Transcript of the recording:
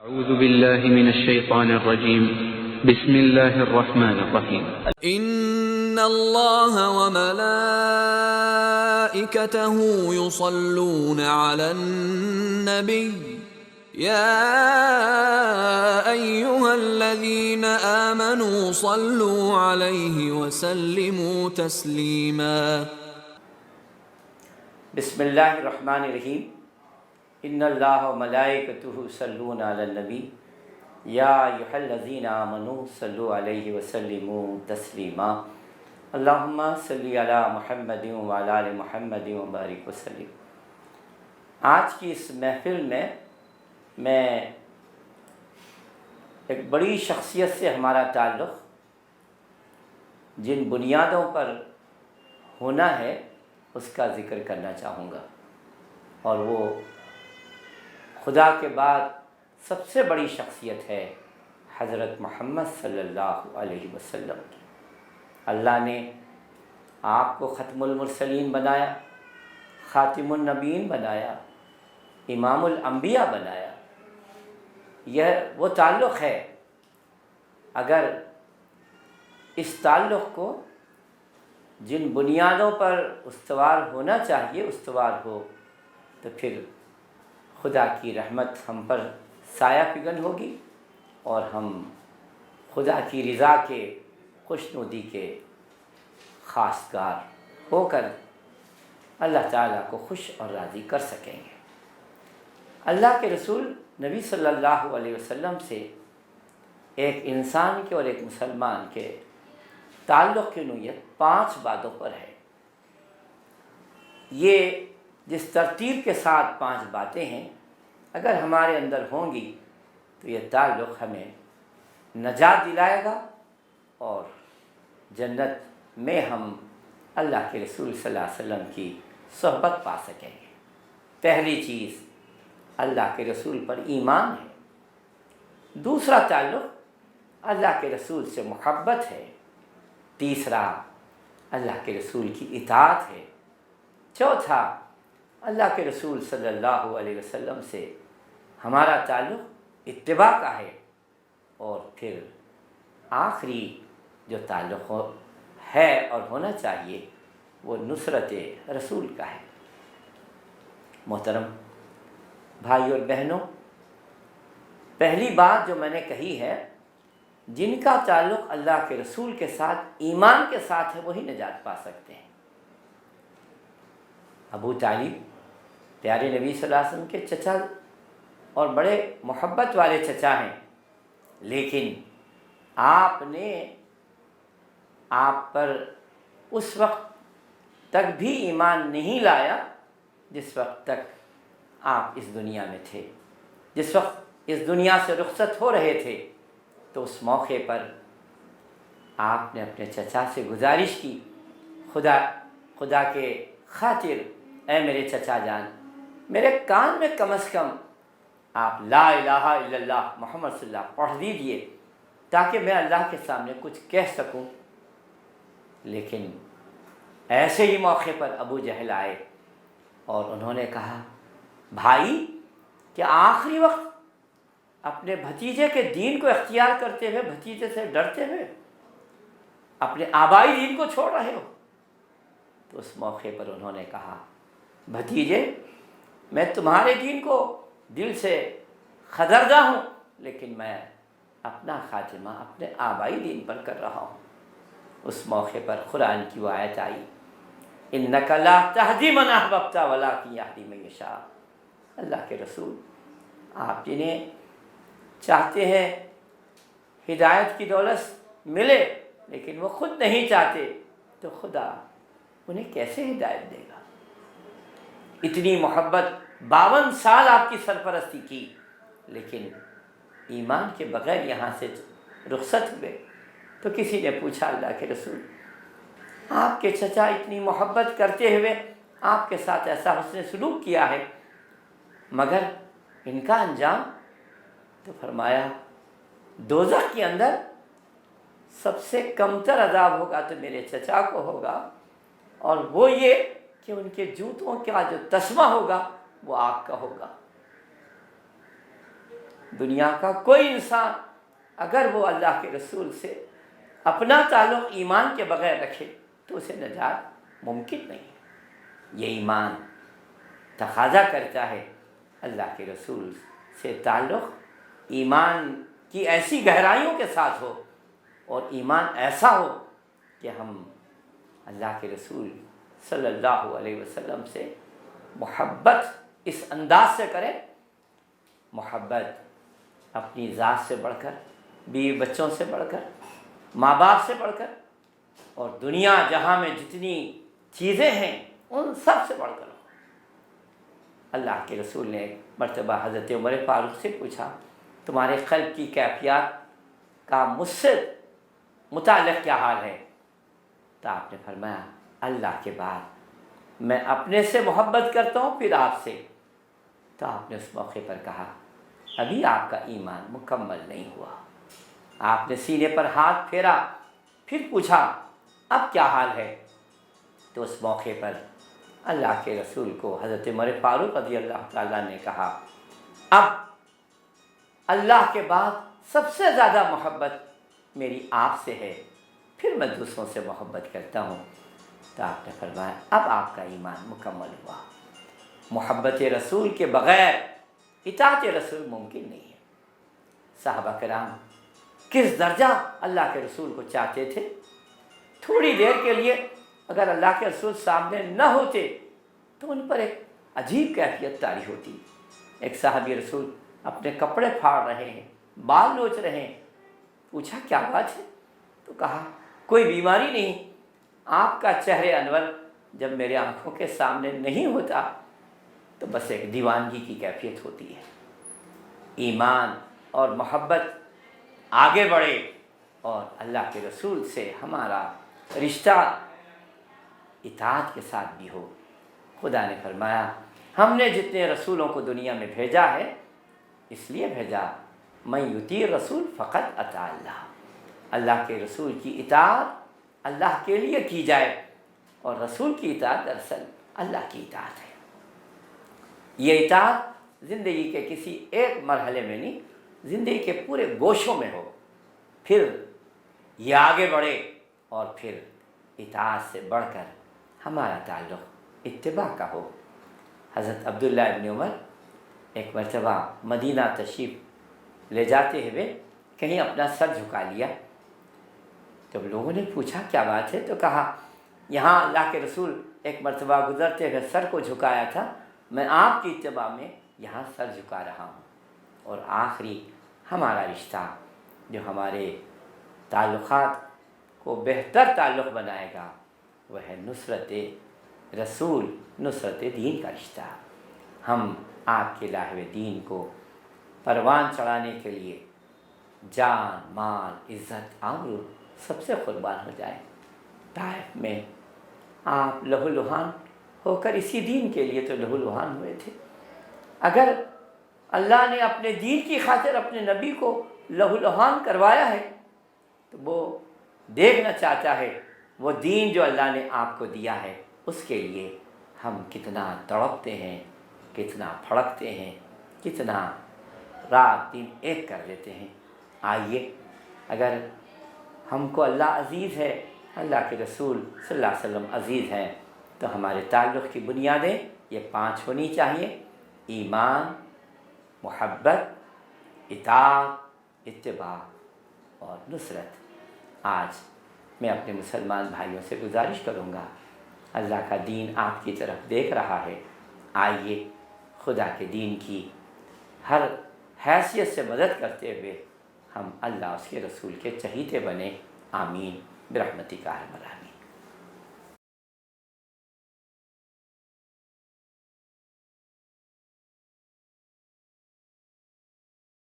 أعوذ بالله من الشيطان الرجيم بسم الله الرحمن الرحيم إن الله وملائكته يصلون على النبي يا أيها الذين آمنوا صلوا عليه وسلموا تسليما بسم اللہ الرحمن الرحیم ان اللہ و ملائکتہ یصلون علی النبی یا ایھا الذین آمنوا صلوا علیہ وسلموا تسلیما اللہم صلی علی محمد وعلی آل محمد وبارک وسلم۔ آج کی اس محفل میں ایک بڑی شخصیت سے ہمارا تعلق جن بنیادوں پر ہونا ہے اس کا ذکر کرنا چاہوں گا، اور وہ خدا کے بعد سب سے بڑی شخصیت ہے حضرت محمد صلی اللہ علیہ وسلم کی۔ اللہ نے آپ کو ختم المرسلین بنایا، خاتم النبیین بنایا، امام الانبیاء بنایا۔ یہ وہ تعلق ہے، اگر اس تعلق کو جن بنیادوں پر استوار ہونا چاہیے استوار ہو تو پھر خدا کی رحمت ہم پر سایہ فگن ہوگی، اور ہم خدا کی رضا کے خوشنودی کے خواستگار ہو کر اللہ تعالیٰ کو خوش اور راضی کر سکیں گے۔ اللہ کے رسول نبی صلی اللہ علیہ وسلم سے ایک انسان کے اور ایک مسلمان کے تعلق کی نوعیت 5 باتوں پر ہے۔ یہ جس ترتیب کے ساتھ 5 باتیں ہیں، اگر ہمارے اندر ہوں گی تو یہ تعلق ہمیں نجات دلائے گا، اور جنت میں ہم اللہ کے رسول صلی اللہ علیہ وسلم کی صحبت پا سکیں گے۔ پہلی چیز اللہ کے رسول پر ایمان ہے، دوسرا تعلق اللہ کے رسول سے محبت ہے، تیسرا اللہ کے رسول کی اطاعت ہے، چوتھا اللہ کے رسول صلی اللہ علیہ وسلم سے ہمارا تعلق اتباع کا ہے، اور پھر آخری جو تعلق ہے اور ہونا چاہیے وہ نصرت رسول کا ہے۔ محترم بھائی اور بہنوں، پہلی بات جو میں نے کہی ہے، جن کا تعلق اللہ کے رسول کے ساتھ ایمان کے ساتھ ہے وہی نجات پا سکتے ہیں۔ ابو طالب پیارے نبی صلی اللہ علیہ وسلم کے چچا اور بڑے محبت والے چچا ہیں، لیکن آپ نے آپ پر اس وقت تک بھی ایمان نہیں لایا جس وقت تک آپ اس دنیا میں تھے۔ جس وقت اس دنیا سے رخصت ہو رہے تھے تو اس موقع پر آپ نے اپنے چچا سے گزارش کی، خدا کے خاطر اے میرے چچا جان، میرے کان میں کم از کم آپ لا الہ الا اللہ محمد صلی اللہ پڑھ دیجئے تاکہ میں اللہ کے سامنے کچھ کہہ سکوں۔ لیکن ایسے ہی موقع پر ابو جہل آئے اور انہوں نے کہا، بھائی کہ آخری وقت اپنے بھتیجے کے دین کو اختیار کرتے ہوئے، بھتیجے سے ڈرتے ہوئے اپنے آبائی دین کو چھوڑ رہے ہو؟ تو اس موقع پر انہوں نے کہا، بھتیجے میں تمہارے دین کو دل سے خدردہ ہوں، لیکن میں اپنا خاتمہ اپنے آبائی دین پر کر رہا ہوں۔ اس موقع پر قرآن کی وہ آیت آئی، اِنَّكَ لَا تَهْدِي مَنْ أَحْبَبْتَ وَلَٰكِنَّ يَهْدِي مَن يَشَاءُ۔ اللہ کے رسول آپ جنہیں چاہتے ہیں ہدایت کی دولت ملے، لیکن وہ خود نہیں چاہتے تو خدا انہیں کیسے ہدایت دے گا؟ اتنی محبت، 52 سال آپ کی سرپرستی کی، لیکن ایمان کے بغیر یہاں سے رخصت ہوئے تو کسی نے پوچھا، اللہ کے رسول آپ کے چچا اتنی محبت کرتے ہوئے آپ کے ساتھ ایسا حسن سلوک کیا ہے، مگر ان کا انجام؟ تو فرمایا، دوزخ کے اندر سب سے کمتر عذاب ہوگا تو میرے چچا کو ہوگا، اور وہ یہ کہ ان کے جوتوں کا جو تسمہ ہوگا وہ آگ کا ہوگا۔ دنیا کا کوئی انسان اگر وہ اللہ کے رسول سے اپنا تعلق ایمان کے بغیر رکھے تو اسے نجات ممکن نہیں. یہ ایمان تقاضا کرتا ہے اللہ کے رسول سے تعلق ایمان کی ایسی گہرائیوں کے ساتھ ہو اور ایمان ایسا ہو کہ ہم اللہ کے رسول صلی اللہ علیہ وسلم سے محبت اس انداز سے کریں، محبت اپنی ذات سے بڑھ کر، بیوی بچوں سے بڑھ کر، ماں باپ سے بڑھ کر، اور دنیا جہاں میں جتنی چیزیں ہیں ان سب سے بڑھ کر ہو. اللہ کے رسول نے ایک مرتبہ حضرت عمر فاروق سے پوچھا تمہارے قلب کی کیفیات کا مجھ سے متعلق کیا حال ہے؟ تو آپ نے فرمایا اللہ کے بعد میں اپنے سے محبت کرتا ہوں پھر آپ سے. تو آپ نے اس موقع پر کہا ابھی آپ کا ایمان مکمل نہیں ہوا. آپ نے سینے پر ہاتھ پھیرا، پھر پوچھا اب کیا حال ہے؟ تو اس موقع پر اللہ کے رسول کو حضرت عمر فاروق رضی اللہ تعالیٰ نے کہا اب اللہ کے بعد سب سے زیادہ محبت میری آپ سے ہے، پھر میں دوسروں سے محبت کرتا ہوں. تو آپ نے فرمایا اب آپ کا ایمان مکمل ہوا. محبت رسول کے بغیر اطاعت رسول ممکن نہیں ہے. صحابہ کرام کس درجہ اللہ کے رسول کو چاہتے تھے. تھوڑی دیر کے لیے اگر اللہ کے رسول سامنے نہ ہوتے تو ان پر ایک عجیب کیفیت طاری ہوتی. ایک صحابی رسول اپنے کپڑے پھاڑ رہے ہیں، بال نوچ رہے ہیں. پوچھا کیا بات ہے؟ تو کہا کوئی بیماری نہیں، آپ کا چہرے انور جب میرے آنکھوں کے سامنے نہیں ہوتا تو بس ایک دیوانگی کی کیفیت ہوتی ہے. ایمان اور محبت آگے بڑھے اور اللہ کے رسول سے ہمارا رشتہ اطاعت کے ساتھ بھی ہو. خدا نے فرمایا ہم نے جتنے رسولوں کو دنیا میں بھیجا ہے اس لیے بھیجا من یطیع رسول فقط اطاع اللہ. اللہ کے رسول کی اطاعت اللہ کے لیے کی جائے اور رسول کی اطاعت دراصل اللہ کی اطاعت ہے. یہ اطاعت زندگی کے کسی ایک مرحلے میں نہیں، زندگی کے پورے گوشوں میں ہو، پھر یہ آگے بڑھے اور پھر اطاعت سے بڑھ کر ہمارا تعلق اتباع کا ہو. حضرت عبداللہ ابن عمر ایک مرتبہ مدینہ تشریف لے جاتے ہوئے کہیں اپنا سر جھکا لیا. جب لوگوں نے پوچھا کیا بات ہے تو کہا یہاں اللہ کے رسول ایک مرتبہ گزرتے ہوئے سر کو جھکایا تھا، میں آپ کی اتباع میں یہاں سر جھکا رہا ہوں. اور آخری ہمارا رشتہ جو ہمارے تعلقات کو بہتر تعلق بنائے گا وہ ہے نصرت رسول، نصرت دین کا رشتہ. ہم آپ کے لائے ہوئے دین کو پروان چڑھانے کے لیے جان، مال، عزت، آبرو سب سے قربان ہو جائیں. طائف میں آپ لہو لہان ہو کر اسی دین کے لیے تو لہو لہان ہوئے تھے. اگر اللہ نے اپنے دین کی خاطر اپنے نبی کو لہو لہان کروایا ہے تو وہ دیکھنا چاہتا ہے وہ دین جو اللہ نے آپ کو دیا ہے اس کے لیے ہم کتنا تڑپتے ہیں، کتنا پھڑکتے ہیں، کتنا رات دن ایک کر دیتے ہیں. آئیے اگر ہم کو اللہ عزیز ہے، اللہ کے رسول صلی اللہ علیہ وسلم عزیز ہیں تو ہمارے تعلق کی بنیادیں یہ 5 ہونی چاہیے: ایمان، محبت، اطاعت، اتباع اور نصرت. آج میں اپنے مسلمان بھائیوں سے گزارش کروں گا اللہ کا دین آپ کی طرف دیکھ رہا ہے. آئیے خدا کے دین کی ہر حیثیت سے مدد کرتے ہوئے ہم اللہ اس کے رسول کے چہیتے بنے. آمین برحمتک یا ارحم الراحمین.